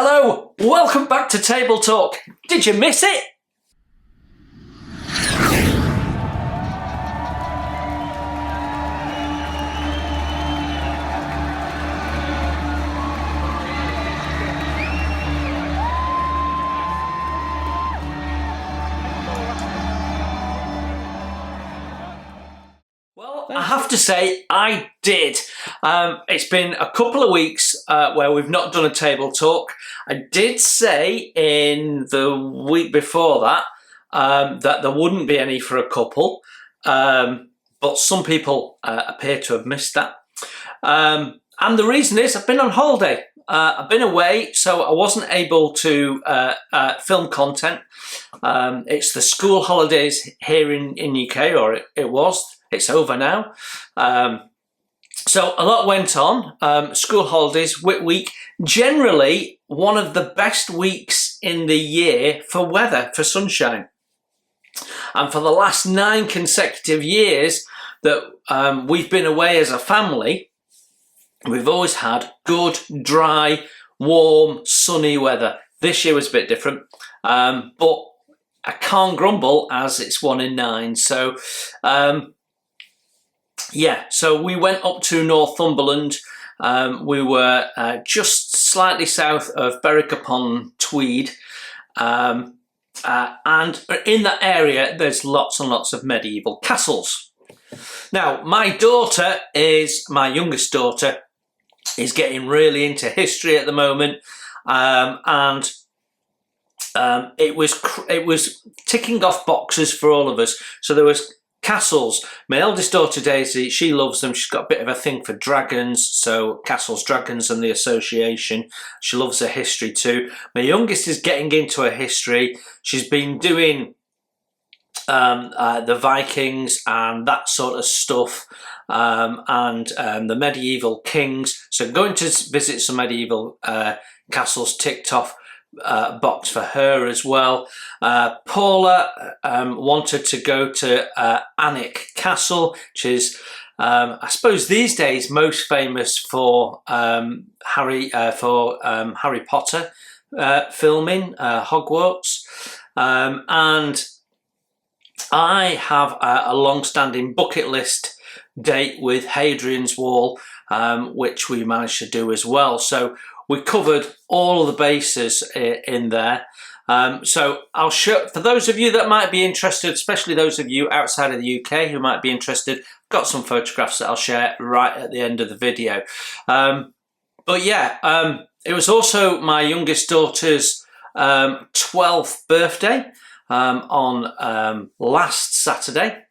Hello, welcome back to Table Talk. Did you miss it? Well, I have to say I did. It's been a couple of weeks where we've not done a table talk. I did say in the week before that that there wouldn't be any for a couple, but some people appear to have missed that. And the reason is I've been on holiday. I've been away, so I wasn't able to film content. It's the school holidays here in UK, or it was. It's over now. So a lot went on. School holidays, Whit week, generally one of the best weeks in the year for weather, for sunshine. And for the last 9 consecutive years that we've been away as a family, we've always had good, dry, warm, sunny weather. This year was a bit different, but I can't grumble as it's 1 in 9. So, yeah, so we went up to Northumberland. We were just slightly south of Berwick-upon-Tweed. And in that area, there's lots and lots of medieval castles. Now, my youngest daughter, is getting really into history at the moment. It was ticking off boxes for all of us. So there was castles. My eldest daughter Daisy, she loves them. She's got a bit of a thing for dragons, so castles, dragons and the association. She loves her history too. My youngest is getting into her history. She's been doing the Vikings and that sort of stuff, and the medieval kings. So going to visit some medieval castles ticked off box for her as well. Paula wanted to go to Alnwick Castle, which is I suppose these days most famous for Harry Potter filming, Hogwarts, and I have a long-standing bucket list date with Hadrian's Wall, which we managed to do as well. So we covered all of the bases in there. So I'll show, for those of you that might be interested, especially those of you outside of the UK who might be interested, I've got some photographs that I'll share right at the end of the video. But yeah, it was also my youngest daughter's 12th birthday on last Saturday.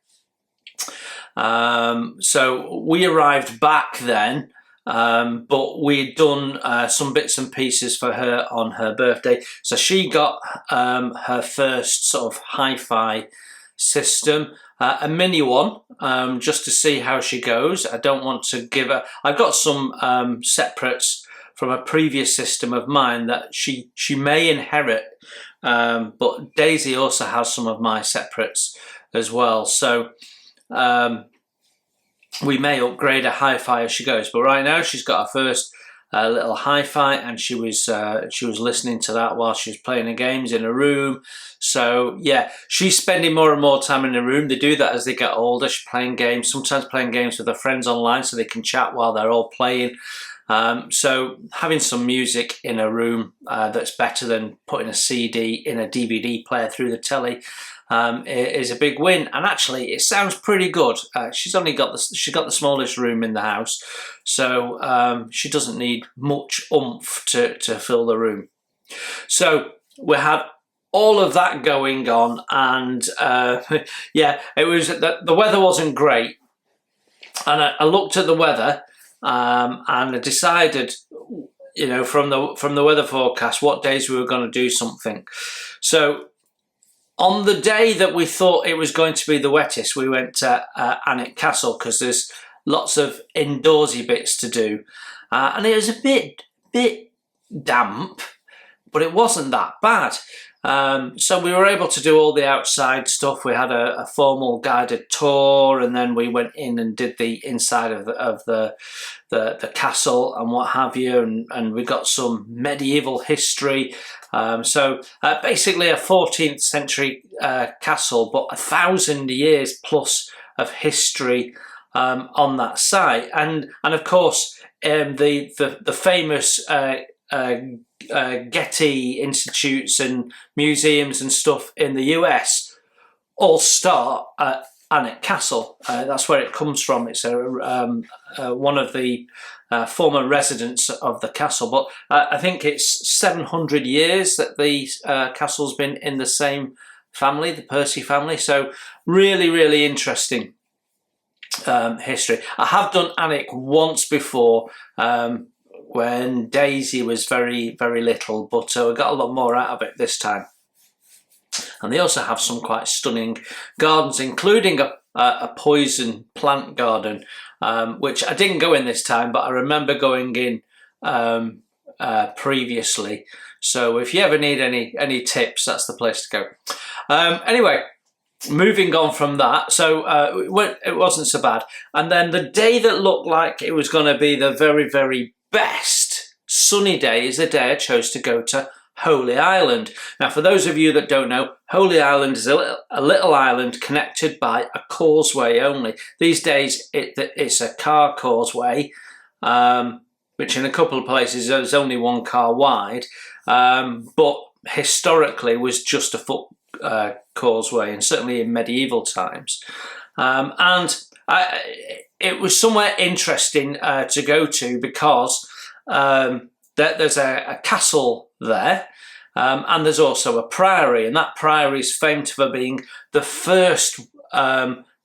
So we arrived back then. But we'd done some bits and pieces for her on her birthday. So she got her first sort of hi-fi system, a mini one, just to see how she goes. I don't want to give her... I've got some separates from a previous system of mine that she may inherit, but Daisy also has some of my separates as well. So... we may upgrade her hi-fi as she goes, but right now she's got her first little hi-fi, and she was listening to that while she was playing the games in her room. So yeah, she's spending more and more time in her room. They do that as they get older. She's playing games, sometimes playing games with her friends online, so they can chat while they're all playing. So having some music in her room that's better than putting a CD in a DVD player through the telly is a big win, and actually it sounds pretty good. She's got the smallest room in the house, so she doesn't need much oomph to fill the room. So we had all of that going on, and yeah, it was the weather wasn't great, and I looked at the weather and I decided, you know, from the weather forecast what days we were going to do something. So on the day that we thought it was going to be the wettest, we went to Alnwick Castle because there's lots of indoorsy bits to do, and it was a bit damp, but it wasn't that bad. So we were able to do all the outside stuff. We had a formal guided tour, and then we went in and did the inside of the castle and what have you, and we got some medieval history. So basically a 14th century castle, but 1,000 years plus of history on that site, and of course the famous Getty institutes and museums and stuff in the US all start at Alnwick Castle. That's where it comes from. It's one of the former residents of the castle, but I think it's 700 years that the castle's been in the same family, the Percy family. So really, really interesting history. I have done Alnwick once before, when Daisy was very, very little, but we got a lot more out of it this time. And they also have some quite stunning gardens, including a poison plant garden, which I didn't go in this time, but I remember going in previously. So if you ever need any tips, that's the place to go. Anyway, moving on from that, so it wasn't so bad. And then the day that looked like it was going to be the very, very best sunny day is the day I chose to go to Holy Island. Now, for those of you that don't know, Holy Island is a little island connected by a causeway only. These days, it's a car causeway, which in a couple of places is only one car wide, but historically was just a foot causeway, and certainly in medieval times. It was somewhere interesting to go to because there's a castle there, and there's also a priory, and that priory is famed for being the first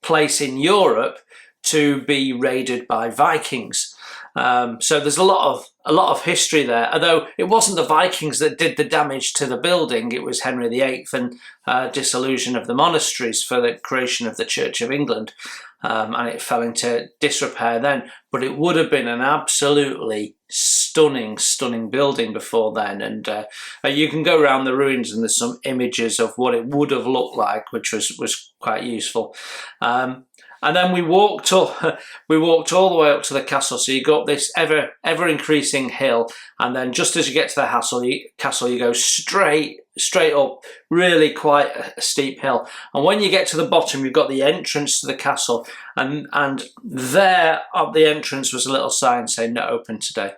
place in Europe to be raided by Vikings. So there's a lot of history there, although it wasn't the Vikings that did the damage to the building. It was Henry VIII and dissolution of the monasteries for the creation of the Church of England, and it fell into disrepair then. But it would have been an absolutely stunning building before then, and you can go around the ruins and there's some images of what it would have looked like, which was quite useful. And then we walked all the way up to the castle. So you go up this ever increasing hill, and then just as you get to the castle, you go straight up, really quite a steep hill. And when you get to the bottom, you've got the entrance to the castle, and there at the entrance was a little sign saying "Not open today."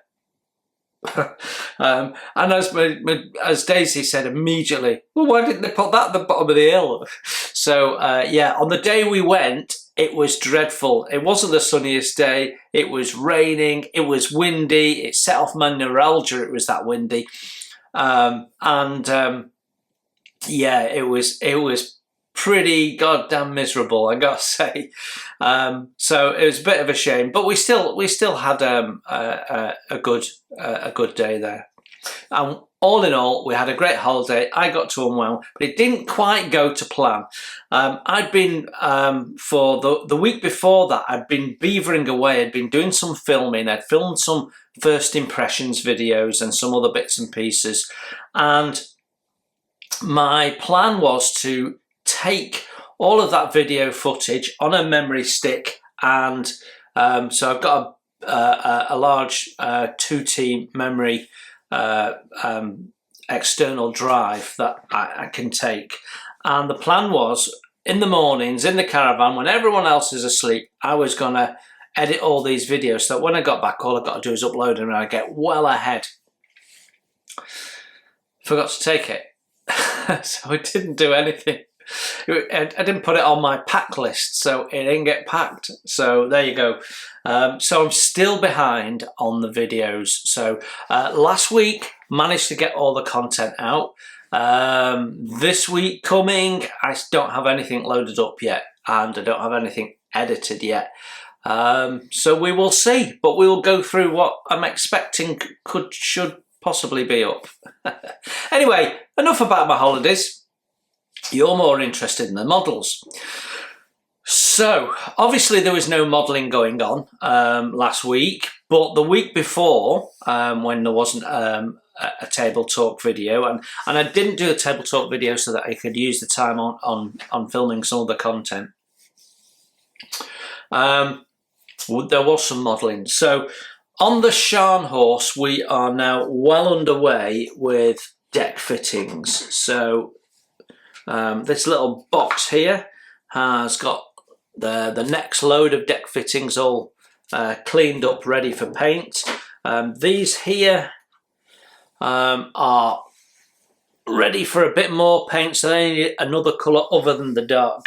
And as Daisy said immediately, well, why didn't they put that at the bottom of the hill? So yeah, on the day we went, it was dreadful. It wasn't the sunniest day. It was raining. It was windy. It set off my neuralgia. It was that windy, yeah, it was pretty goddamn miserable, I gotta say. So it was a bit of a shame, but we still had a good day there. And all in all, we had a great holiday. I got to unwell, but it didn't quite go to plan. I'd been, for the week before that, I'd been beavering away. I'd been doing some filming. I'd filmed some first impressions videos and some other bits and pieces. And my plan was to take all of that video footage on a memory stick. And so I've got a large 2T memory external drive that I can take, and the plan was in the mornings in the caravan when everyone else is asleep, I was gonna edit all these videos so that when I got back, all I've got to do is upload them and I get well ahead. Forgot to take it. So I didn't do anything. I didn't put it on my pack list, so it didn't get packed. So there you go. So I'm still behind on the videos. So last week managed to get all the content out. This week coming, I don't have anything loaded up yet, and I don't have anything edited yet. So we will see, but we will go through what I'm expecting should possibly be up. Anyway, enough about my holidays. You're more interested in the models. So obviously there was no modelling going on last week But the week before, when there wasn't a table talk video, and I didn't do a table talk video so that I could use the time on filming some other content, there was some modelling. So on the Sharn horse, we are now well underway with deck fittings. So this little box here has got the next load of deck fittings all cleaned up, ready for paint. These here are ready for a bit more paint, so they need another colour other than the dark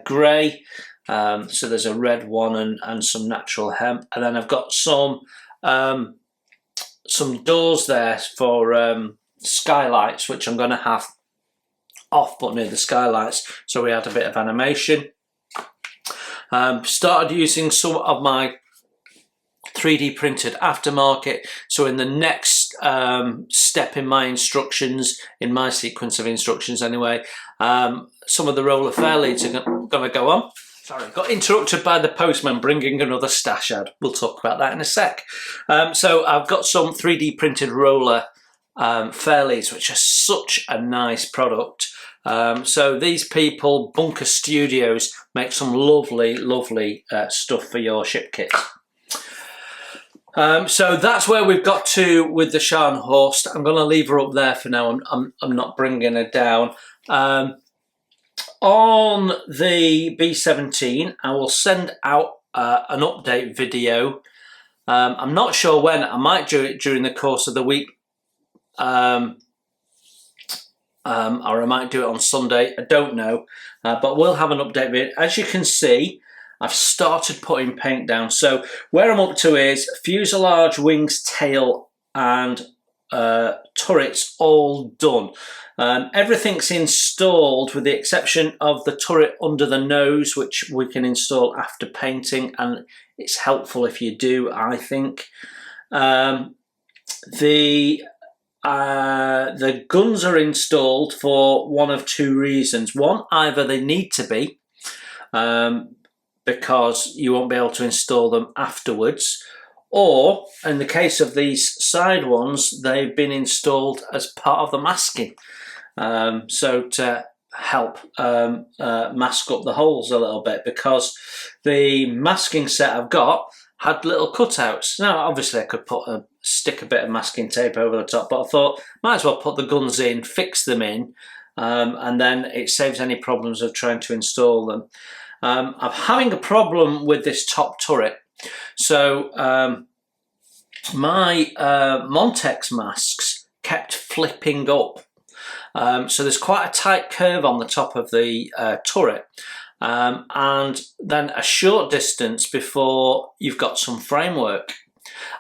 grey. So there's a red one and some natural hemp, and then I've got some doors there for skylights, which I'm going to have off but near the skylights, so we had a bit of animation. Started using some of my 3D printed aftermarket, so in the next step in my instructions, in my sequence of instructions anyway, some of the roller fair leads are going to go on. Sorry, got interrupted by the postman bringing another stash ad. We'll talk about that in a sec. So I've got some 3D printed roller fair leads, which are such a nice product. So these people, Bunker Studios, make some lovely, lovely stuff for your ship kits. So that's where we've got to with the Sharn horse. I'm going to leave her up there for now. I'm not bringing her down. On the B17, I will send out an update video. I'm not sure when. I might do it during the course of the week. Or I might do it on Sunday. I don't know. But we'll have an update video. As you can see, I've started putting paint down. So where I'm up to is fuselage, wings, tail, and turrets all done. Everything's installed with the exception of the turret under the nose, which we can install after painting, and it's helpful if you do, I think. The guns are installed for one of two reasons. One, either they need to be, because you won't be able to install them afterwards, or in the case of these side ones, they've been installed as part of the masking, so to help mask up the holes a little bit, because the masking set I've got had little cutouts. Now obviously I could stick a bit of masking tape over the top, but I thought might as well put the guns in, fix them in, and then it saves any problems of trying to install them. I'm having a problem with this top turret. So my Montex masks kept flipping up. So there's quite a tight curve on the top of the turret, and then a short distance before you've got some framework.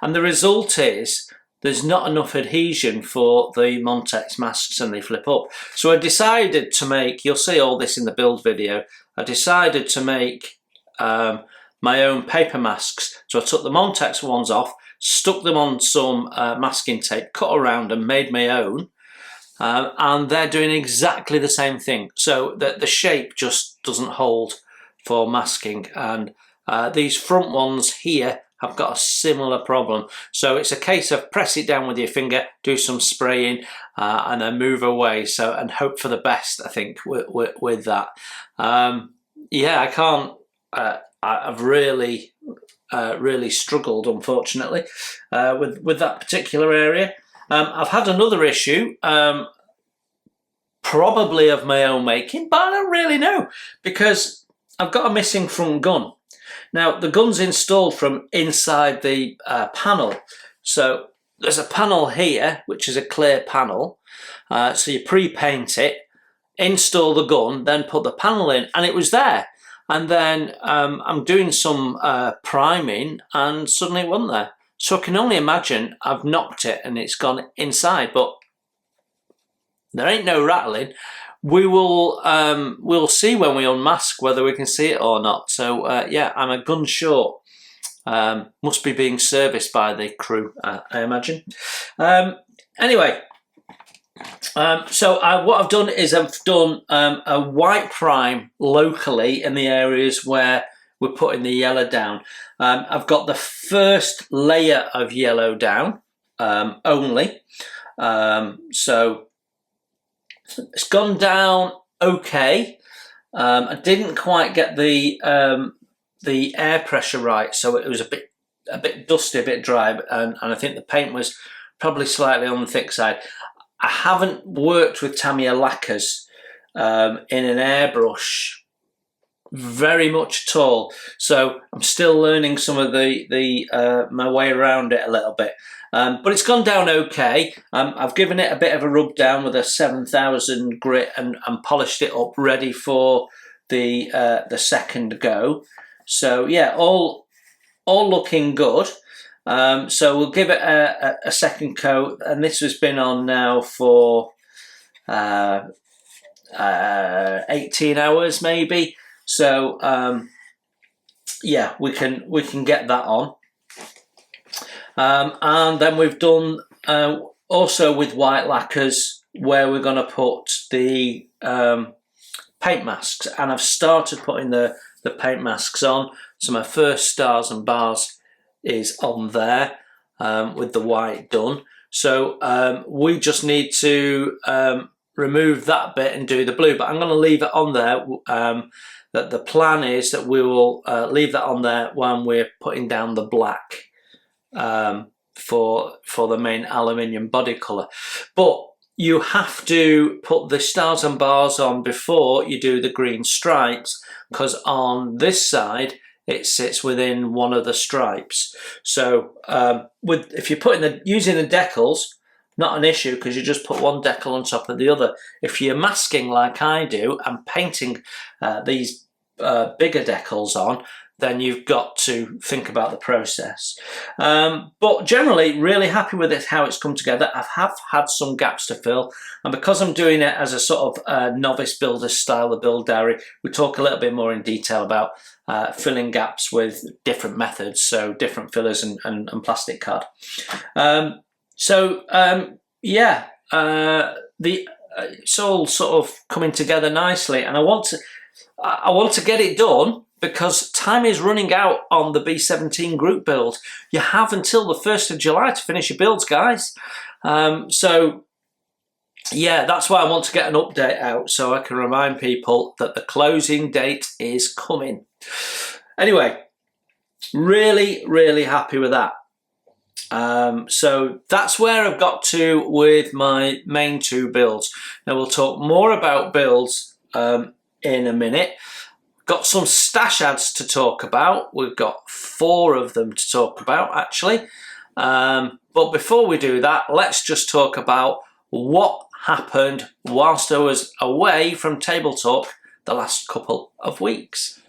And the result is there's not enough adhesion for the Montex masks and they flip up. So I decided to make, you'll see all this in the build video, I decided to make my own paper masks. So I took the Montex ones off, stuck them on some masking tape, cut around and made my own. And they're doing exactly the same thing. So that the shape just doesn't hold for masking. And these front ones here have got a similar problem. So it's a case of press it down with your finger, do some spraying, and then move away. So, and hope for the best, I think, with that. Yeah, I can't, I've really struggled, unfortunately, with that particular area. I've had another issue, probably of my own making, but I don't really know, because I've got a missing front gun. Now, the gun's installed from inside the panel. So there's a panel here, which is a clear panel. So you pre-paint it, install the gun, then put the panel in, and it was there. And then I'm doing some priming, and suddenly it wasn't there. So I can only imagine I've knocked it and it's gone inside, but there ain't no rattling. We will we'll see when we unmask whether we can see it or not. So yeah, I'm a gun short. Must be being serviced by the crew, I imagine. Anyway, so what I've done is I've done a white prime locally in the areas where we're putting the yellow down. I've got the first layer of yellow down only. So it's gone down okay. I didn't quite get the air pressure right, so it was a bit dusty, a bit dry, and I think the paint was probably slightly on the thick side. I haven't worked with Tamiya lacquers in an airbrush very much at all, so I'm still learning some of my way around it a little bit. But it's gone down okay. I've given it a bit of a rub down with a 7000 grit and polished it up, ready for the second go. So yeah, all looking good. So we'll give it a second coat, and this has been on now for 18 hours maybe. So yeah, we can get that on. And then we've done also with white lacquers, where we're going to put the paint masks, and I've started putting the paint masks on. So my first stars and bars is on there with the white done. So we just need to remove that bit and do the blue, but I'm going to leave it on there. That the plan is that we will leave that on there when we're putting down the black for the main aluminium body colour. But you have to put the stars and bars on before you do the green stripes, because on this side it sits within one of the stripes. So if you're using the decals, not an issue, because you just put one decal on top of the other. If you're masking like I do and painting these bigger decals on, then you've got to think about the process. But generally, really happy with it, how it's come together. I have had some gaps to fill, and because I'm doing it as a sort of novice builder style of build diary, we talk a little bit more in detail about filling gaps with different methods, so different fillers and plastic card. Yeah, it's all sort of coming together nicely, and I want to get it done, because time is running out on the B17 group build. You have until the 1st of July to finish your builds, guys. So yeah, that's why I want to get an update out, so I can remind people that the closing date is coming. Anyway, really happy with that. So that's where I've got to with my main two builds. Now we'll talk more about builds in a minute. Got some stash ads to talk about. We've got 4 of them to talk about, actually. But before we do that, let's just talk about what happened whilst I was away from Table Talk the last couple of weeks.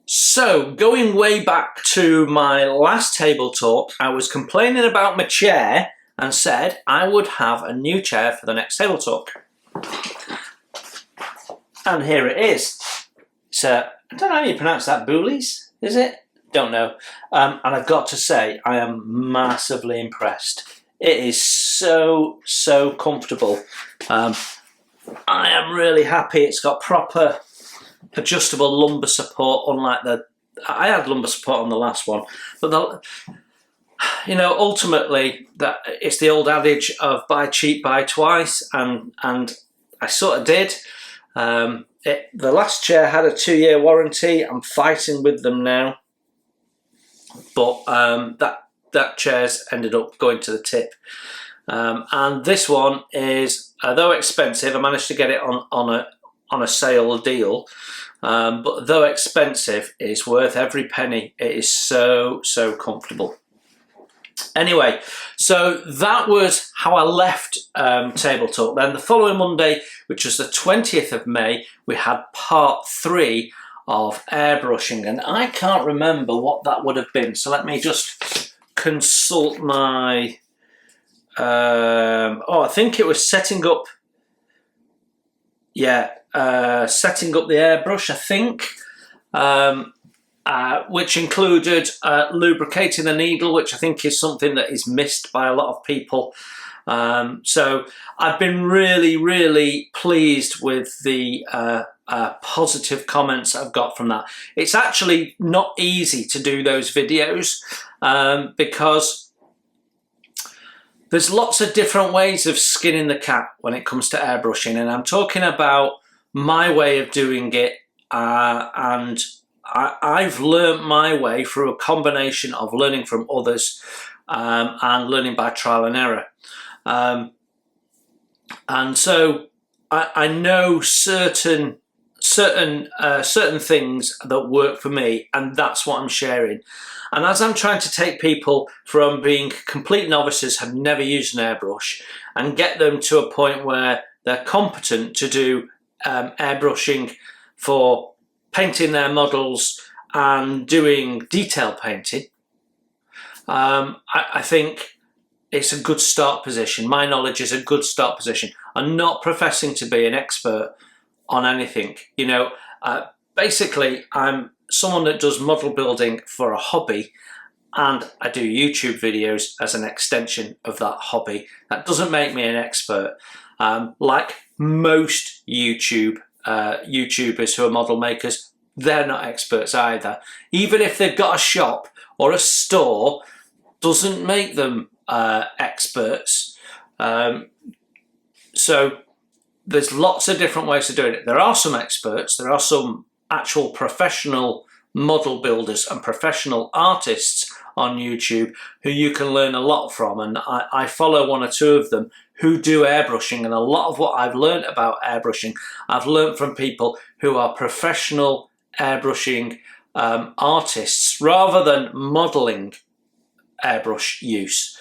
So, going way back to my last Table Talk, I was complaining about my chair and said I would have a new chair for the next Table Talk. And here it is. So, I don't know how you pronounce that, Boolies, is it? Don't know. And I've got to say, I am massively impressed. It is so comfortable. I am really happy. It's got proper adjustable lumbar support, unlike I had lumbar support on the last one. But ultimately, that it's the old adage of buy cheap, buy twice, and I sort of did. The last chair had a 2-year warranty. I'm fighting with them now, but that chair's ended up going to the tip. And this one is, though expensive, I managed to get it on a sale deal. But though expensive, it's worth every penny. It is so comfortable. Anyway, so that was how I left Table Talk. Then the following Monday, which was the 20th of May, we had part 3 of airbrushing, and I can't remember what that would have been. So let me just consult my... I think it was setting up... Yeah, setting up the airbrush, I think. Which included lubricating the needle, which I think is something that is missed by a lot of people. So I've been really pleased with the positive comments I've got from that. It's actually not easy to do those videos because there's lots of different ways of skinning the cat when it comes to airbrushing, and I'm talking about my way of doing it, and I've learnt my way through a combination of learning from others and learning by trial and error. And so I know certain things that work for me, and that's what I'm sharing. And as I'm trying to take people from being complete novices, have never used an airbrush, and get them to a point where they're competent to do airbrushing for painting their models and doing detail painting, I think it's a good start position. My knowledge is a good start position. I'm not professing to be an expert on anything. You know, basically I'm someone that does model building for a hobby, and I do YouTube videos as an extension of that hobby. That doesn't make me an expert. Like most YouTubers who are model makers, they're not experts either. Even if they've got a shop or a store, doesn't make them experts. So there's lots of different ways of doing it. There are some experts, there are some actual professional model builders and professional artists on YouTube who you can learn a lot from, and I follow one or two of them who do airbrushing, and a lot of what I've learned about airbrushing I've learned from people who are professional airbrushing artists rather than modelling airbrush use,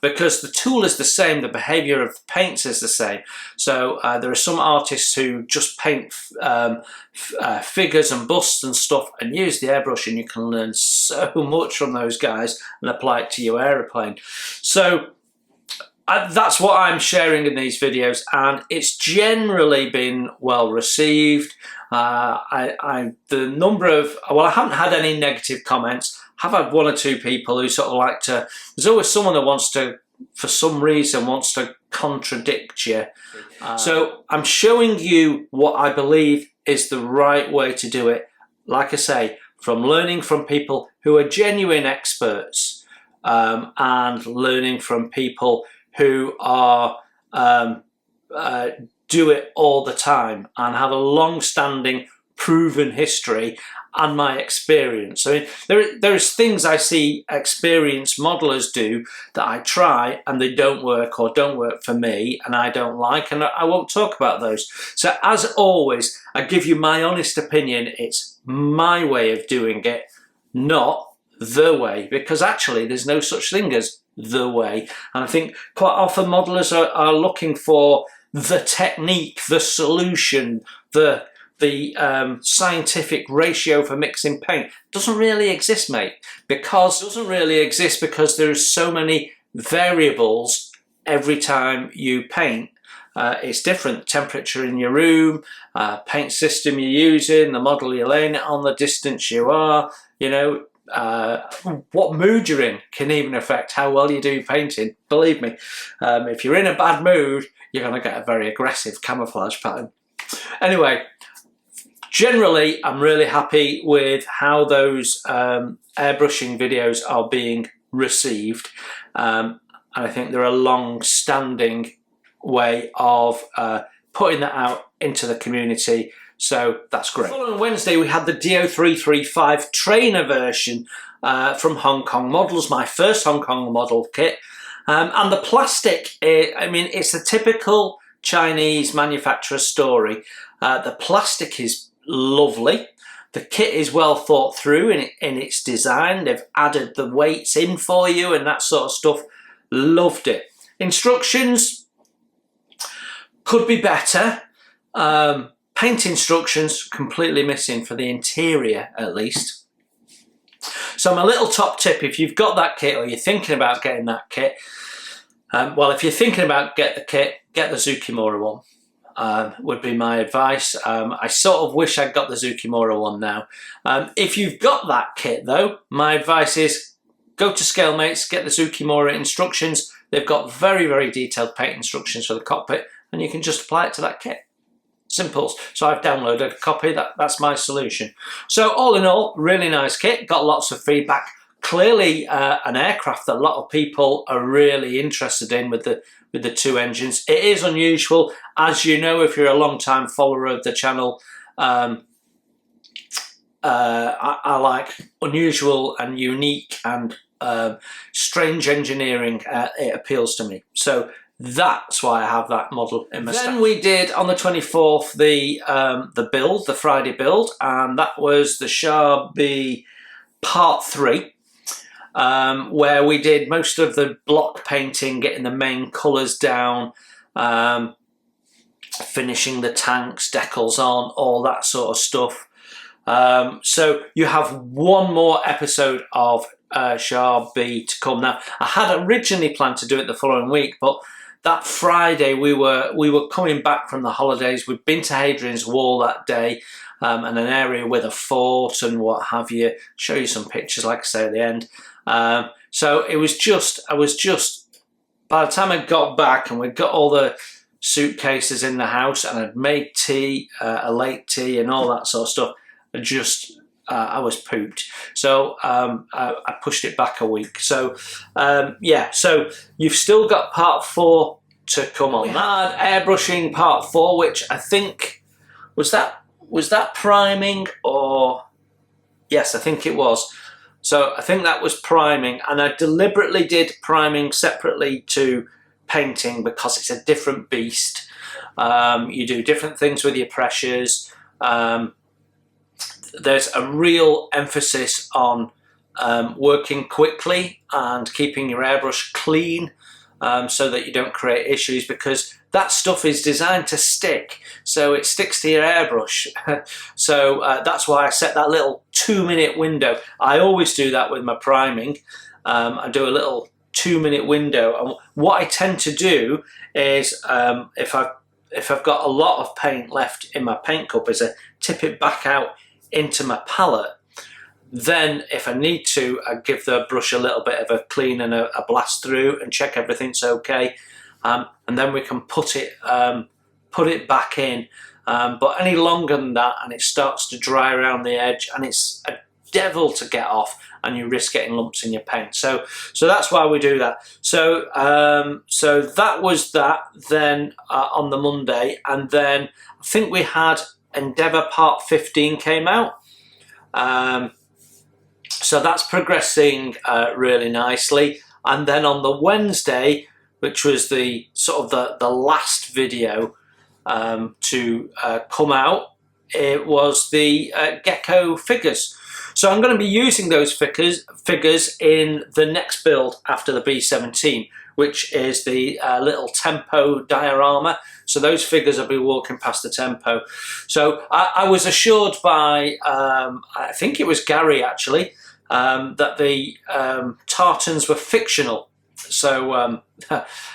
because the tool is the same, the behaviour of the paints is the same. So there are some artists who just paint figures and busts and stuff and use the airbrush, and you can learn so much from those guys and apply it to your aeroplane. So that's what I'm sharing in these videos, and it's generally been well received. I haven't had any negative comments. Have had one or two people who sort of like to, there's always someone that wants to, for some reason, wants to contradict you. So I'm showing you what I believe is the right way to do it. Like I say, from learning from people who are genuine experts, and learning from people who are do it all the time and have a long-standing proven history and my experience. I mean, there's things I see experienced modelers do that I try and they don't work or don't work for me and I don't like, and I won't talk about those. So as always, I give you my honest opinion. It's my way of doing it, not the way, because actually there's no such thing as the way. And I think quite often modelers are looking for the technique, the solution, the scientific ratio for mixing paint. Doesn't really exist, mate. Because there's so many variables every time you paint. It's different. Temperature in your room, paint system you're using, the model you're laying it on, the distance you are, you know, what mood you're in can even affect how well you do painting. Believe me, if you're in a bad mood, you're going to get a very aggressive camouflage pattern. Anyway, generally, I'm really happy with how those airbrushing videos are being received. And I think they're a long-standing way of putting that out into the community. So that's great. The following Wednesday, we had the DO335 trainer version from Hong Kong Models, my first Hong Kong model kit. And the plastic, I mean, it's a typical Chinese manufacturer story. The plastic is lovely. The kit is well thought through in its design. They've added the weights in for you and that sort of stuff. Loved it. Instructions could be better. Paint instructions completely missing for the interior, at least. So my little top tip, if you've got that kit or you're thinking about getting that kit, well, if you're thinking about get the kit, get the Tsukimura one. Would be my advice. I sort of wish I'd got the Tsukimura one now. If you've got that kit though, my advice is go to Scalemates, get the Zukimura instructions. They've got very, very detailed paint instructions for the cockpit, and you can just apply it to that kit. Simple. So I've downloaded a copy. That's my solution. So all in all, really nice kit. Got lots of feedback. Clearly an aircraft that a lot of people are really interested in with the 2 engines. It is unusual, as you know, if you're a long-time follower of the channel. I like unusual and unique and strange engineering. It appeals to me. So that's why I have that model in my stack. Then we did on the 24th the build, the Friday build, and that was the Sharby Part 3, where we did most of the block painting, getting the main colours down, finishing the tanks, decals on, all that sort of stuff. So you have one more episode of Sharby to come. Now, I had originally planned to do it the following week, but that Friday we were coming back from the holidays. We'd been to Hadrian's Wall that day, and an area with a fort and what have you. Show you some pictures, like I say, at the end. So it was just, by the time I got back and we'd got all the suitcases in the house and I'd made tea, a late tea and all that sort of stuff, I was pooped. So I pushed it back a week. So yeah, so you've still got part 4 to come on. We had airbrushing part 4, which I think was that priming, or yes, I think it was. So I think that was priming, and I deliberately did priming separately to painting because it's a different beast. You do different things with your pressures. There's a real emphasis on working quickly and keeping your airbrush clean, so that you don't create issues, because that stuff is designed to stick, so it sticks to your airbrush. So that's why I set that little 2-minute window. I always do that with my priming. I do a little 2-minute window, and what I tend to do is if I've got a lot of paint left in my paint cup, is I tip it back out into my palette. Then if I need to, I give the brush a little bit of a clean and a blast through and check everything's okay, and then we can put it back in. But any longer than that and it starts to dry around the edge, and it's a devil to get off, and you risk getting lumps in your paint. So that's why we do that. So so that was that then on the Monday, and then I think we had Endeavour Part 15 came out. So that's progressing really nicely. And then on the Wednesday, which was the sort of the last video to come out, it was the Gecko figures. So I'm going to be using those figures in the next build after the B17, which is the little tempo diorama. So those figures will be walking past the tempo. So I was assured by, I think it was Gary actually, that the tartans were fictional. So,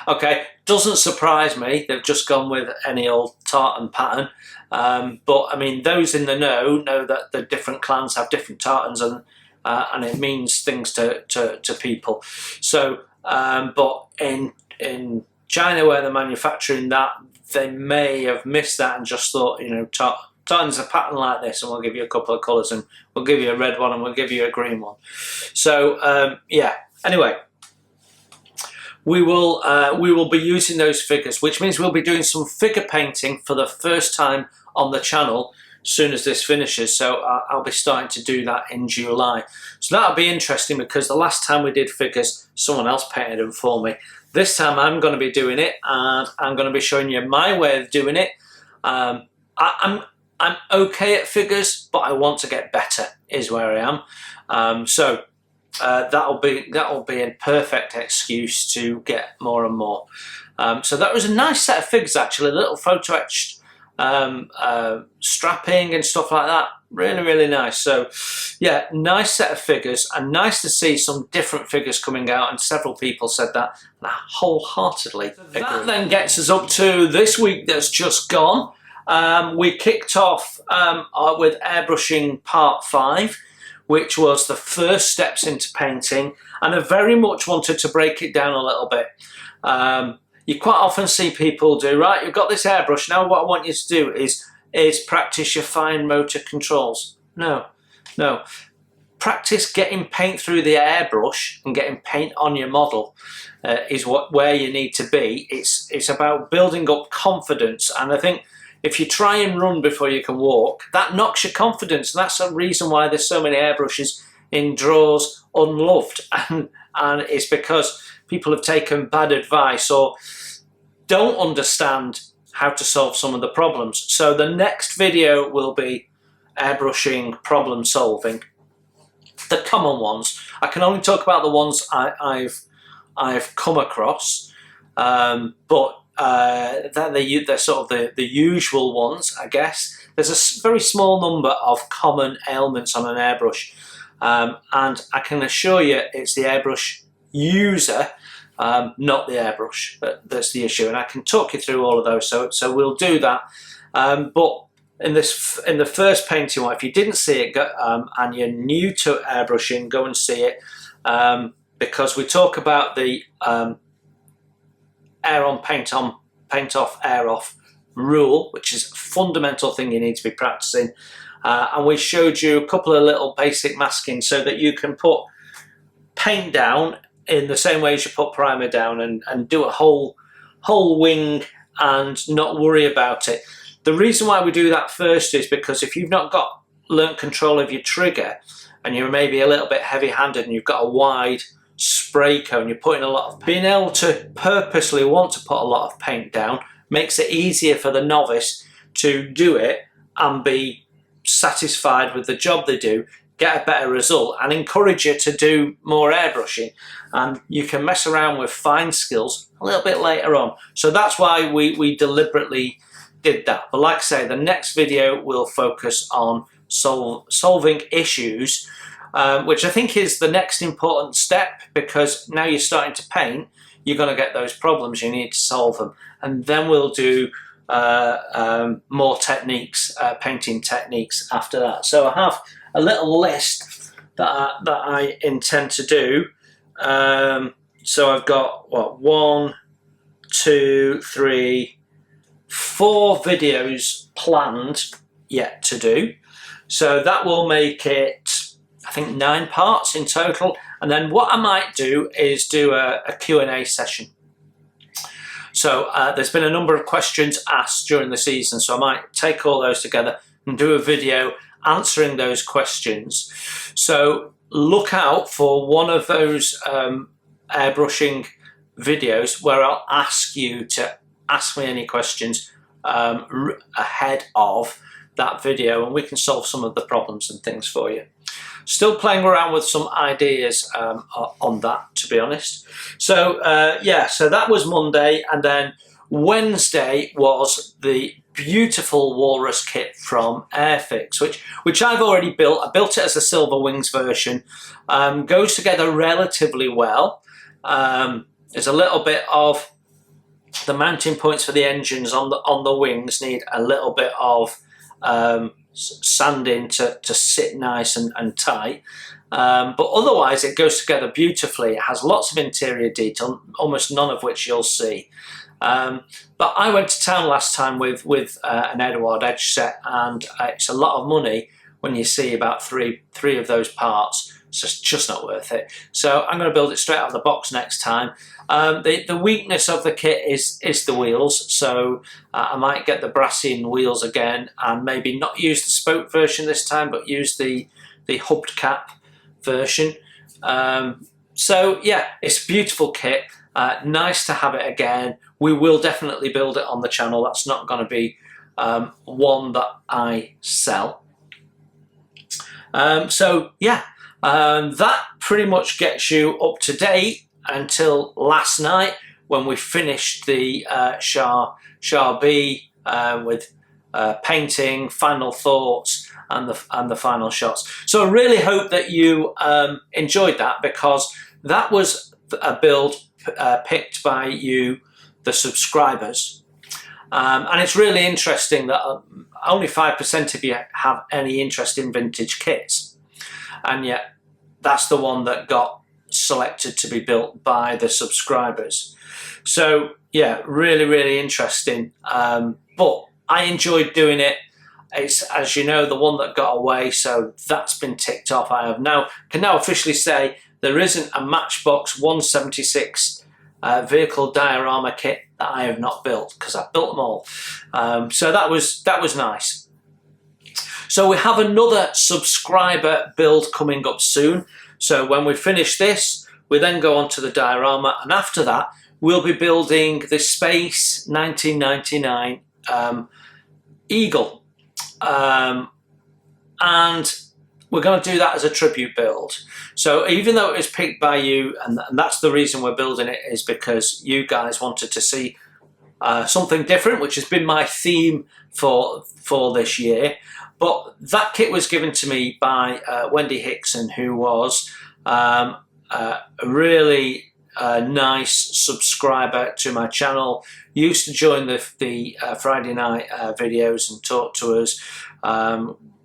okay, doesn't surprise me. They've just gone with any old tartan pattern. But I mean, those in the know that the different clans have different tartans, and it means things to people. So, but in China, where they're manufacturing that, they may have missed that and just thought, you know, tartan's a pattern like this, and we'll give you a couple of colours, and we'll give you a red one, and we'll give you a green one. So yeah. Anyway, we will be using those figures, which means we'll be doing some figure painting for the first time on the channel as soon as this finishes. So I'll be starting to do that in July. So that'll be interesting, because the last time we did figures, someone else painted them for me. This time I'm going to be doing it, and I'm going to be showing you my way of doing it. I'm okay at figures, but I want to get better, is where I am. So that'll be a perfect excuse to get more and more. So that was a nice set of figures actually, a little photo etched strapping and stuff like that. Really, really nice. So yeah, nice set of figures, and nice to see some different figures coming out, and several people said that, and I wholeheartedly agree. That then gets us up to this week that's just gone. We kicked off with airbrushing part 5, which was the first steps into painting, and I very much wanted to break it down a little bit. You quite often see people do, right, you've got this airbrush, now what I want you to do is practice your fine motor controls. No. Practice getting paint through the airbrush and getting paint on your model is where you need to be. It's about building up confidence, and I think if you try and run before you can walk, that knocks your confidence. And that's the reason why there's so many airbrushes in drawers unloved, and it's because people have taken bad advice or don't understand how to solve some of the problems. So the next video will be airbrushing problem solving. The common ones. I can only talk about the ones I've come across, but they're sort of the usual ones, I guess. There's a very small number of common ailments on an airbrush, and I can assure you it's the airbrush user, not the airbrush, that's the issue. And I can talk you through all of those, so we'll do that. But in the first painting one, if you didn't see it and you're new to airbrushing, go and see it, because we talk about the air on, paint off, air off rule, which is a fundamental thing you need to be practicing. And we showed you a couple of little basic maskings so that you can put paint down in the same way as you put primer down, and do a whole wing and not worry about it. The reason why we do that first is because if you've not got learnt control of your trigger and you're maybe a little bit heavy-handed and you've got a wide spray cone, you're putting a lot of paint. Being able to purposely want to put a lot of paint down makes it easier for the novice to do it and be satisfied with the job they do, get a better result, and encourage you to do more airbrushing. And you can mess around with fine skills a little bit later on. So that's why we deliberately did that. But like I say, the next video will focus on solving issues, which I think is the next important step, because now you're starting to paint, you're going to get those problems, you need to solve them. And then we'll do more techniques, painting techniques after that. So I have a little list that I intend to do. So I've got, what, 1, 2, 3, 4 videos planned yet to do. So that will make it, I think, 9 parts in total. And then what I might do is do a Q&A session. So there's been a number of questions asked during the season, so I might take all those together and do a video answering those questions. So look out for one of those airbrushing videos where I'll ask you to ask me any questions ahead of that video, and we can solve some of the problems and things for you. Still playing around with some ideas on that, to be honest. So yeah, so that was Monday, and then Wednesday was the beautiful walrus kit from Airfix, which I've already built. I built it as a Silver Wings version. Goes together relatively well. There's a little bit of the mounting points for the engines on the wings need a little bit of sanding to sit nice and tight, but otherwise it goes together beautifully. It has lots of interior detail, almost none of which you'll see. But I went to town last time with an Edward edge set, and it's a lot of money when you see about three of those parts. So it's just not worth it. So I'm going to build it straight out of the box next time. The weakness of the kit is the wheels, so I might get the brassy wheels again, and maybe not use the spoke version this time, but use the hubbed cap version. So yeah, it's a beautiful kit. Nice to have it again. We will definitely build it on the channel. That's not going to be one that I sell. So yeah, that pretty much gets you up to date until last night, when we finished the Shah B with painting, final thoughts, and the final shots. So I really hope that you enjoyed that, because that was a build picked by you, the subscribers, and it's really interesting that only 5% of you have any interest in vintage kits. and yet that's the one that got selected to be built by the subscribers. So yeah, really, really interesting. But I enjoyed doing it. It's, as you know, the one that got away, so that's been ticked off. I can now officially say there isn't a Matchbox 176 vehicle diorama kit that I have not built, because I've built them all. So that was nice. So we have another subscriber build coming up soon. So when we finish this, we then go on to the diorama, and after that we'll be building the Space 1999 Eagle. And we're going to do that as a tribute build. So even though it was picked by you, and that's the reason we're building it, is because you guys wanted to see something different, which has been my theme for this year. But that kit was given to me by Wendy Hickson, who was a really nice subscriber to my channel. Used to join the Friday night videos and talk to us.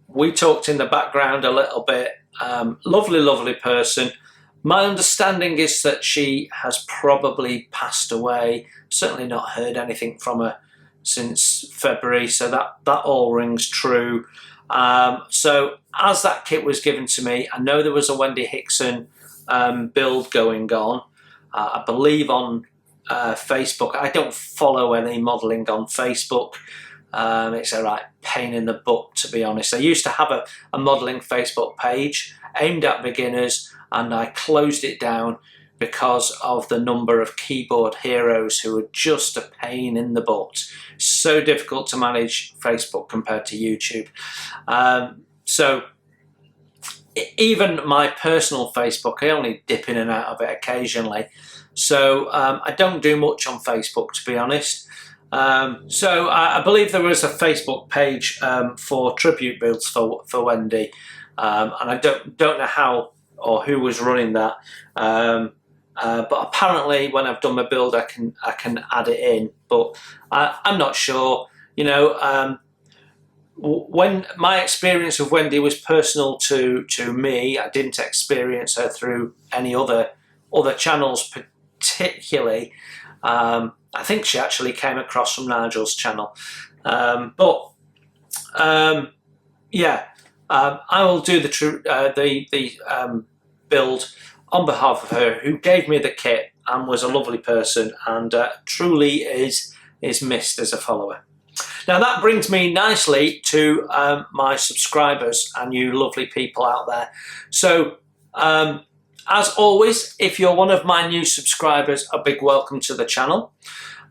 We talked in the background a little bit. Lovely, lovely person. My understanding is that she has probably passed away. Certainly not heard anything from her since February, so that all rings true. So as that kit was given to me, I know there was a Wendy Hickson build going on. I believe on Facebook. I don't follow any modelling on Facebook. It's a right pain in the butt, to be honest. I used to have a modelling Facebook page aimed at beginners, and I closed it down because of the number of keyboard heroes who are just a pain in the butt. So difficult to manage Facebook compared to YouTube. So even my personal Facebook, I only dip in and out of it occasionally. So I don't do much on Facebook, to be honest. So I believe there was a Facebook page for tribute builds for Wendy, and I don't know how or who was running that. But apparently, when I've done my build, I can add it in. But I'm not sure. You know, when my experience of Wendy was personal to me, I didn't experience her through any other channels particularly. I think she actually came across from Nigel's channel. Yeah, I will do the build on behalf of her, who gave me the kit and was a lovely person, and truly is missed as a follower. Now that brings me nicely to my subscribers and you lovely people out there. So as always, if you're one of my new subscribers, a big welcome to the channel.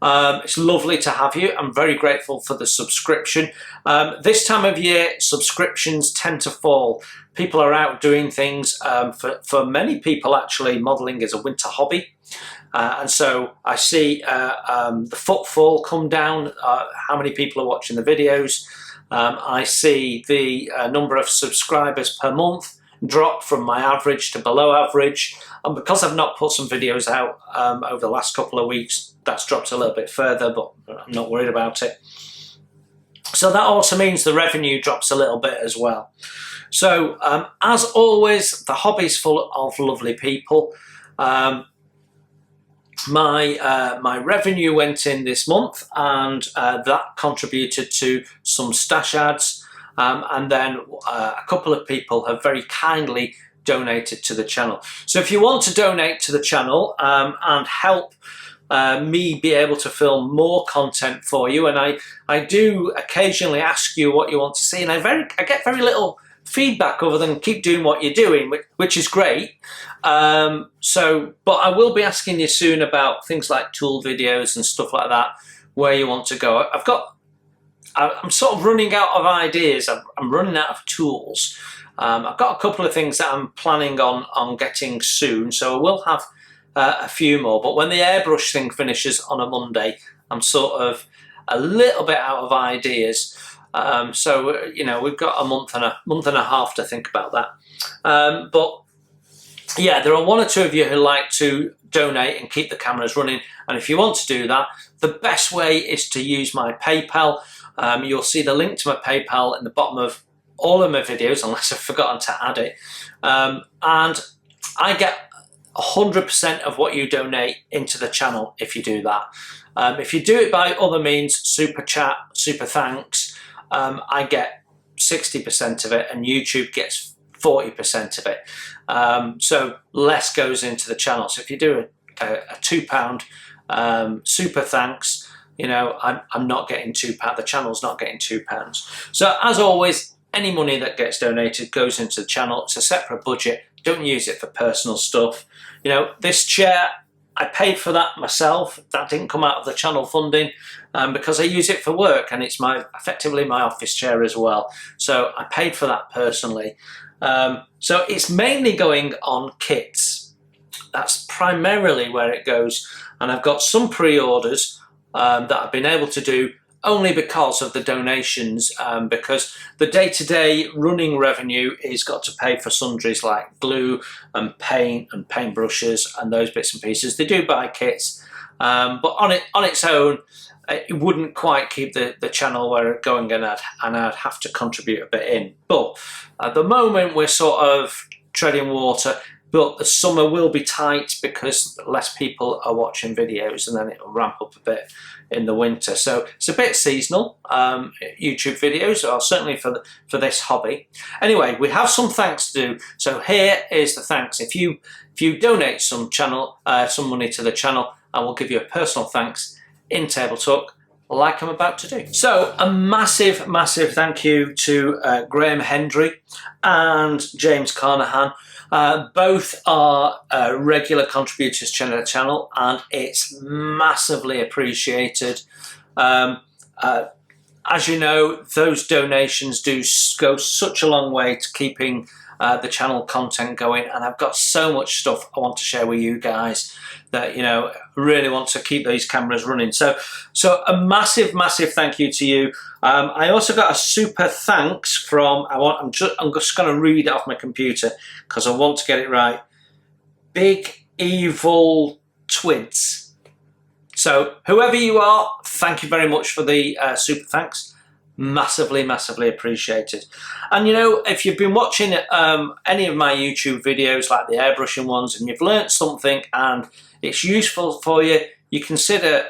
It's lovely to have you. I'm very grateful for the subscription. This time of year, subscriptions tend to fall. People are out doing things. For many people, actually, modelling is a winter hobby. And so I see the footfall come down, how many people are watching the videos. I see the number of subscribers per month drop from my average to below average, and because I've not put some videos out over the last couple of weeks, that's dropped a little bit further, but I'm not worried about it. So that also means the revenue drops a little bit as well. So as always, the hobby's full of lovely people. My revenue went in this month, and that contributed to some stash ads. And then a couple of people have very kindly donated to the channel. So if you want to donate to the channel and help me be able to film more content for you, and I do occasionally ask you what you want to see, and I get very little feedback other than keep doing what you're doing, which is great. But I will be asking you soon about things like tool videos and stuff like that, where you want to go. I'm sort of running out of ideas. I'm running out of tools. I've got a couple of things that I'm planning on getting soon, so I will have a few more. But when the Airbrush thing finishes on a Monday, I'm sort of a little bit out of ideas. So you know, we've got a month and a half to think about that. But yeah, there are one or two of you who like to donate and keep the cameras running, and if you want to do that, the best way is to use my PayPal. You'll see the link to my PayPal in the bottom of all of my videos unless I've forgotten to add it, and I get 100% of what you donate into the channel if you do that. If you do it by other means, super chat, super thanks, I get 60% of it, and YouTube gets 40% of it. So less goes into the channel. So if you do a £2 super thanks, you know, I'm not getting £2. The channel's not getting £2. So as always, any money that gets donated goes into the channel. It's a separate budget. Don't use it for personal stuff. You know, this chair, I paid for that myself. That didn't come out of the channel funding, because I use it for work, and it's effectively my office chair as well. So I paid for that personally. So it's mainly going on kits. That's primarily where it goes. And I've got some pre-orders that I've been able to do only because of the donations, because the day-to-day running revenue is got to pay for sundries like glue and paint and paintbrushes and those bits and pieces. They do buy kits, but on its own, it wouldn't quite keep the channel where it's going, and I'd have to contribute a bit in. But at the moment, we're sort of treading water. But the summer will be tight because less people are watching videos, and then it'll ramp up a bit in the winter. So it's a bit seasonal, YouTube videos, or certainly for this hobby. Anyway, we have some thanks to do. So here is the thanks. If you donate some money to the channel, I will give you a personal thanks in Table Talk, like I'm about to do. So a massive, massive thank you to Graham Hendry and James Carnahan. Both are regular contributors to the channel, and it's massively appreciated. As you know, those donations do go such a long way to keeping the channel content going, and I've got so much stuff I want to share with you guys that, you know, really want to keep these cameras running. So a massive, massive thank you to you. I also got a super thanks from, I'm just going to read it off my computer because I want to get it right. Big Evil Twids. So whoever you are, thank you very much for the super thanks. Massively, massively appreciated. And you know, if you've been watching any of my YouTube videos, like the airbrushing ones, and you've learnt something and it's useful for you, you consider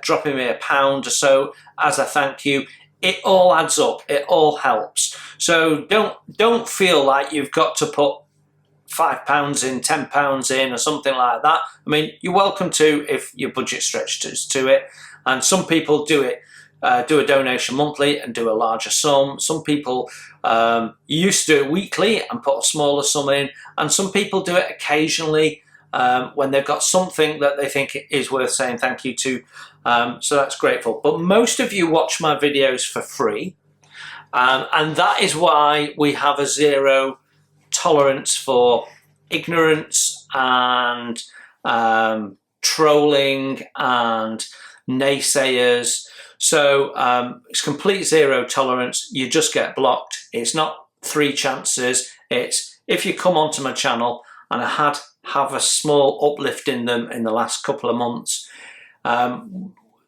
dropping me £1 or so as a thank you. It all adds up. It all helps. So don't feel like you've got to put £5 in, £10 in, or something like that. I mean, you're welcome to if your budget stretches to it. And some people do it. Do a donation monthly and do a larger sum. Some people used to do it weekly and put a smaller sum in, and some people do it occasionally when they've got something that they think is worth saying thank you to. So that's grateful. But most of you watch my videos for free, and that is why we have a zero tolerance for ignorance and trolling and naysayers. So it's complete zero tolerance. You just get blocked. It's not 3 chances. It's if you come onto my channel and I have a small uplift in them in the last couple of months,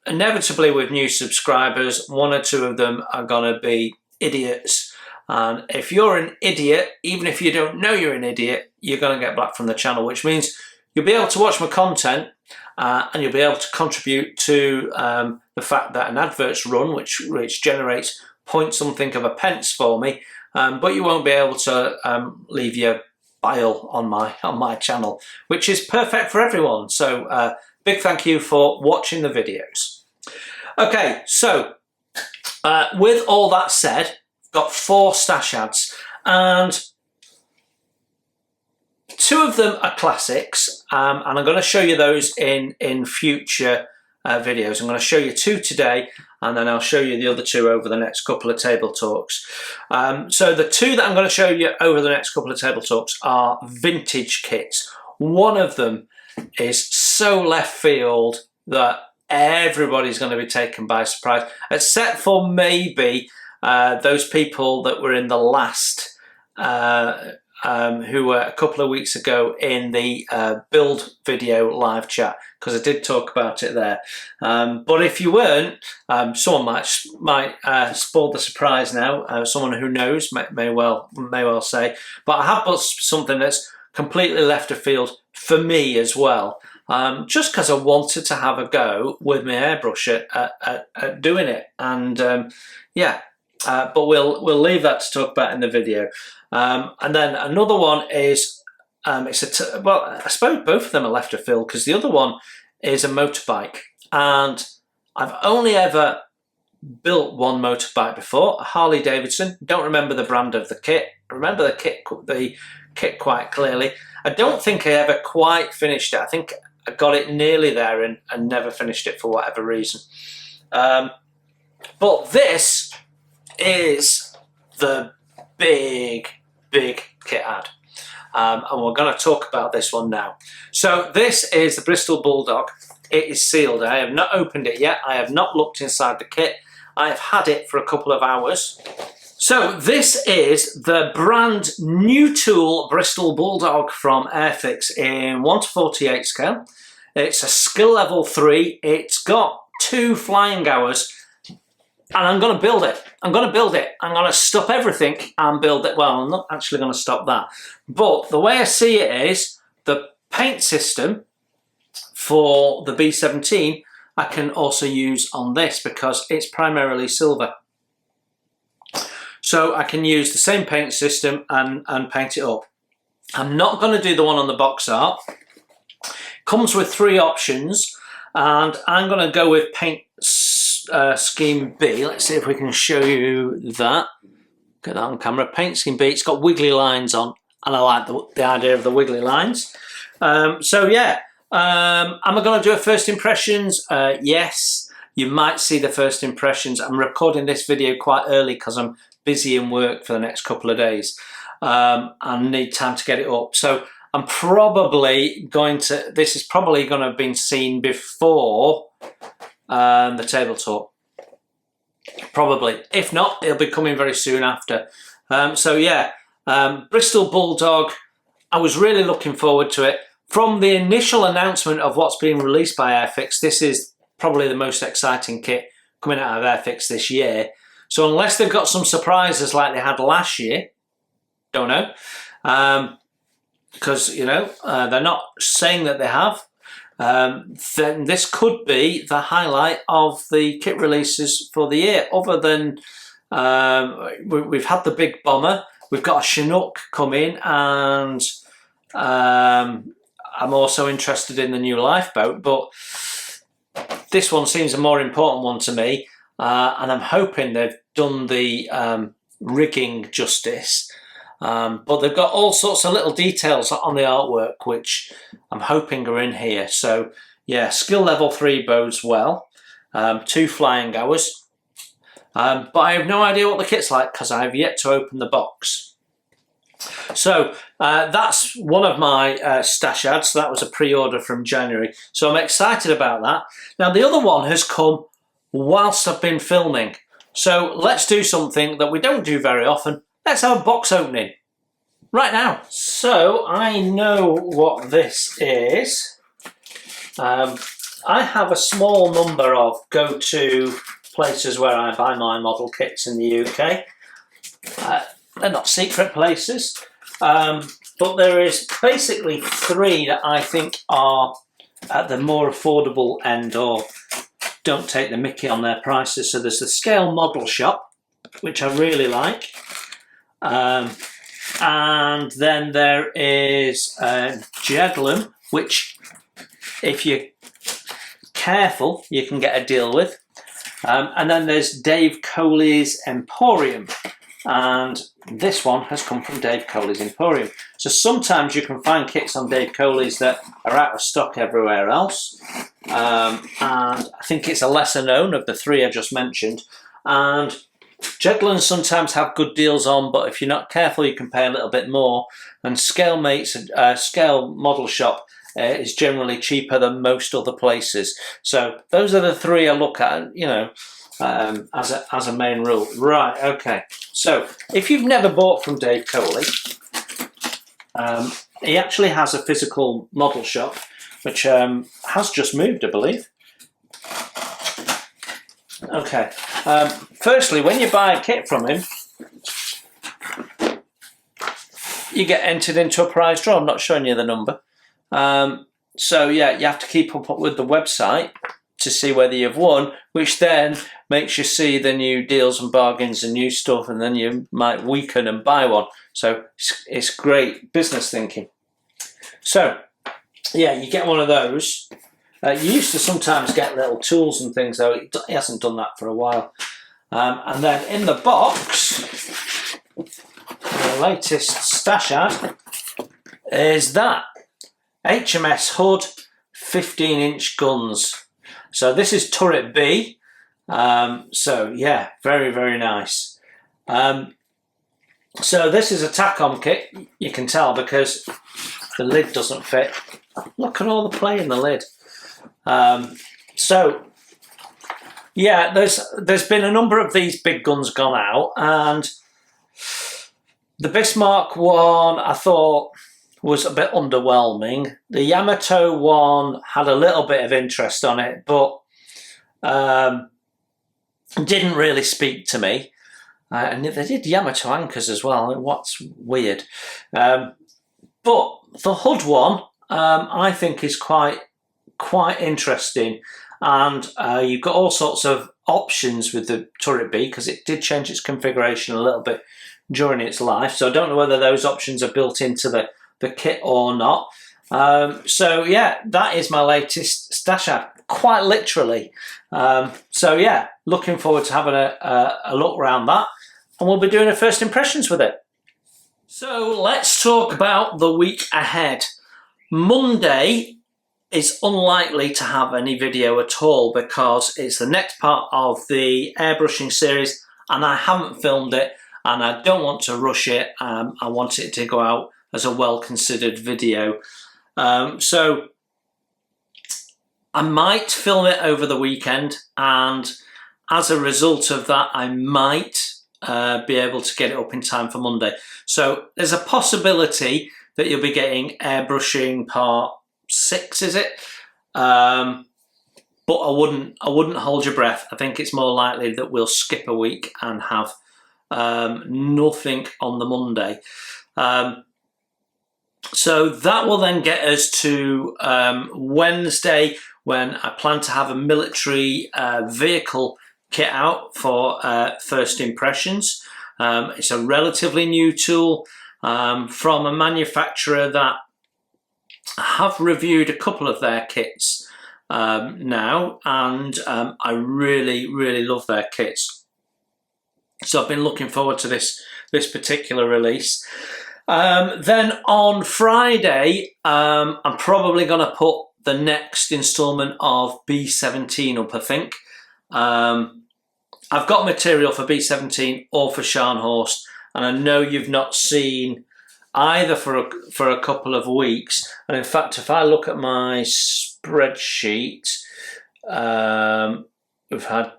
inevitably with new subscribers, 1 or 2 of them are going to be idiots. And if you're an idiot, even if you don't know you're an idiot, you're going to get blocked from the channel, which means you'll be able to watch my content and you'll be able to contribute to the fact that an advert's run, which generates point something of a pence for me, but you won't be able to leave your bile on my channel, which is perfect for everyone. So big thank you for watching the videos. Okay, so with all that said, I've got 4 stash ads, and 2 of them are classics, and I'm going to show you those in future videos. I'm going to show you 2 today, and then I'll show you the other 2 over the next couple of table talks. So the 2 that I'm going to show you over the next couple of table talks are vintage kits. One of them is so left field that everybody's going to be taken by surprise, except for maybe those people that were in the last who were a couple of weeks ago in the build video live chat, because I did talk about it there. But if you weren't, someone might spoil the surprise now. Someone who knows may well say. But I have got something that's completely left of field for me as well. Just because I wanted to have a go with my airbrush at doing it, and yeah, but we'll leave that to talk about in the video. And then another one is well, I suppose both of them are left of field, because the other one is a motorbike, and I've only ever built one motorbike before, a Harley Davidson. Don't remember the brand of the kit. I remember the kit quite clearly. I don't think I ever quite finished it. I think I got it nearly there and never finished it for whatever reason. But this is the big kit ad. And we're going to talk about this one now. So this is the Bristol Bulldog. It is sealed. I have not opened it yet. I have not looked inside the kit. I have had it for a couple of hours. So this is the brand new tool Bristol Bulldog from Airfix in 1:48 scale. It's a skill level 3. It's got 2 flying hours, and I'm going to build it. I'm going to stop everything and build it. Well, I'm not actually going to stop that. But the way I see it is the paint system for the B17 I can also use on this, because it's primarily silver. So I can use the same paint system and paint it up. I'm not going to do the one on the box art. Comes with 3 options, and I'm going to go with paint scheme B. Let's see if we can show you that. Get that on camera. Paint scheme B. It's got wiggly lines on, and I like the idea of the wiggly lines. So yeah, am I going to do a first impressions? Yes, you might see the first impressions. I'm recording this video quite early because I'm busy in work for the next couple of days. I need time to get it up. So I'm probably going to, this is probably going to have been seen before the tabletop. Probably. If not, it'll be coming very soon after. So yeah, Bristol Bulldog, I was really looking forward to it. From the initial announcement of what's being released by Airfix, this is probably the most exciting kit coming out of Airfix this year. So unless they've got some surprises like they had last year, don't know. Because, you know, they're not saying that they have. Then this could be the highlight of the kit releases for the year. Other than we've had the big bomber, we've got a Chinook coming, and I'm also interested in the new lifeboat, but this one seems a more important one to me, and I'm hoping they've done the rigging justice. But they've got all sorts of little details on the artwork, which I'm hoping are in here. So yeah, skill level 3 bodes well. 2 flying hours. But I have no idea what the kit's like because I have yet to open the box. So that's one of my stash ads. So that was a pre-order from January. So I'm excited about that. Now the other one has come whilst I've been filming. So let's do something that we don't do very often. Let's have a box opening right now. So I know what this is. I have a small number of go-to places where I buy my model kits in the UK. They're not secret places, but there is basically 3 that I think are at the more affordable end or don't take the mickey on their prices. So there's the Scale Model Shop, which I really like. And then there is Jeglum, which if you're careful you can get a deal with, and then there's Dave Coley's Emporium, and this one has come from Dave Coley's Emporium. So sometimes you can find kits on Dave Coley's that are out of stock everywhere else, and I think it's a lesser known of the 3 I just mentioned. And Jeglins sometimes have good deals on, but if you're not careful you can pay a little bit more, and Scale Model Shop is generally cheaper than most other places. So those are the 3 I look at, you know, as a main rule. Right, okay. So if you've never bought from Dave Coley, He actually has a physical model shop, which has just moved, I believe. Okay. Firstly, when you buy a kit from him, you get entered into a prize draw. I'm not showing you the number. So yeah, you have to keep up with the website to see whether you've won, which then makes you see the new deals and bargains and new stuff, and then you might weaken and buy one. So it's great business thinking. So yeah, you get one of those. You used to sometimes get little tools and things, though. He hasn't done that for a while. And then in the box, the latest stash ad is that HMS Hood 15-inch guns. So this is turret B. So yeah, very, very nice. So this is a tack-on kit. You can tell because the lid doesn't fit. Look at all the play in the lid. So yeah, there's been a number of these big guns gone out, and the Bismarck one I thought was a bit underwhelming. The Yamato one had a little bit of interest on it, but didn't really speak to me. And they did Yamato anchors as well. What's weird. But the Hood one, I think is quite interesting, and you've got all sorts of options with the turret B because it did change its configuration a little bit during its life. So I don't know whether those options are built into the kit or not. So yeah, that is my latest stash ad, quite literally. So yeah, looking forward to having a look around that, and we'll be doing a first impressions with it. So let's talk about the week ahead. Monday is unlikely to have any video at all because it's the next part of the airbrushing series, and I haven't filmed it, and I don't want to rush it. I want it to go out as a well-considered video. So I might film it over the weekend, and as a result of that, I might be able to get it up in time for Monday. So there's a possibility that you'll be getting airbrushing part 6, is it? But I wouldn't hold your breath. I think it's more likely that we'll skip a week and have nothing on the Monday. So that will then get us to Wednesday, when I plan to have a military vehicle kit out for first impressions. It's a relatively new tool from a manufacturer that I have reviewed a couple of their kits now, and I really love their kits. So I've been looking forward to this particular release. Then on Friday, I'm probably going to put the next instalment of B17 up, I think. I've got material for B17 or for Scharnhorst, and I know you've not seen either for a couple of weeks. And in fact, if I look at my spreadsheet, we've had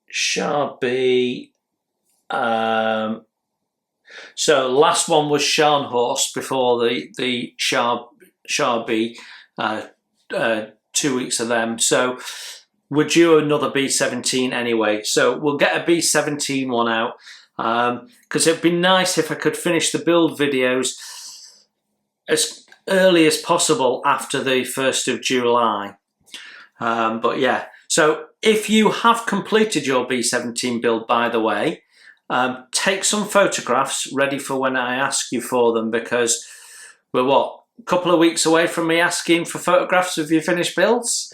Char B. So last one was Scharnhorst before the Char B. 2 weeks of them. So we're due another B17 anyway. So we'll get a B17 one out. Because it'd be nice if I could finish the build videos as early as possible after the 1st of July. But yeah, so if you have completed your B17 build, by the way, take some photographs ready for when I ask you for them, because we're a couple of weeks away from me asking for photographs of your finished builds.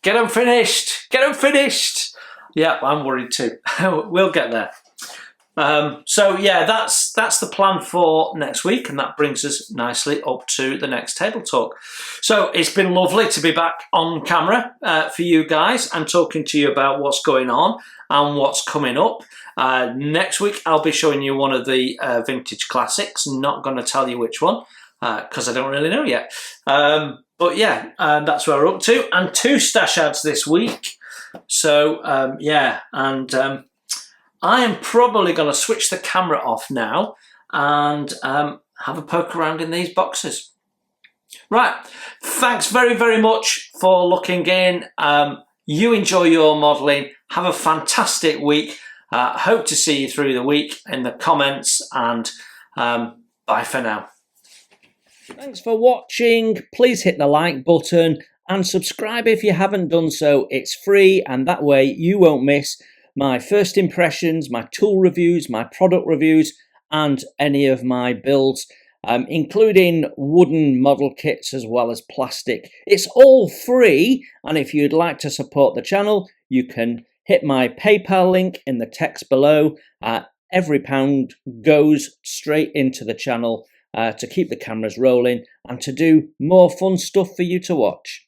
Get them finished! Get them finished! Yeah, I'm worried too. We'll get there. So yeah, that's the plan for next week, and that brings us nicely up to the next table talk. So it's been lovely to be back on camera for you guys and talking to you about what's going on and what's coming up. Next week I'll be showing you one of the vintage classics. Not going to tell you which one because I don't really know yet. But yeah, that's where we're up to, and 2 stash ads this week. So yeah, and I am probably going to switch the camera off now and have a poke around in these boxes. Right, thanks very, very much for looking in. You enjoy your modelling. Have a fantastic week. Hope to see you through the week in the comments, and bye for now. Thanks for watching. Please hit the like button and subscribe if you haven't done so. It's free, and that way you won't miss my first impressions, my tool reviews, my product reviews, and any of my builds, including wooden model kits as well as plastic. It's all free, and if you'd like to support the channel, you can hit my PayPal link in the text below. Every pound goes straight into the channel to keep the cameras rolling and to do more fun stuff for you to watch.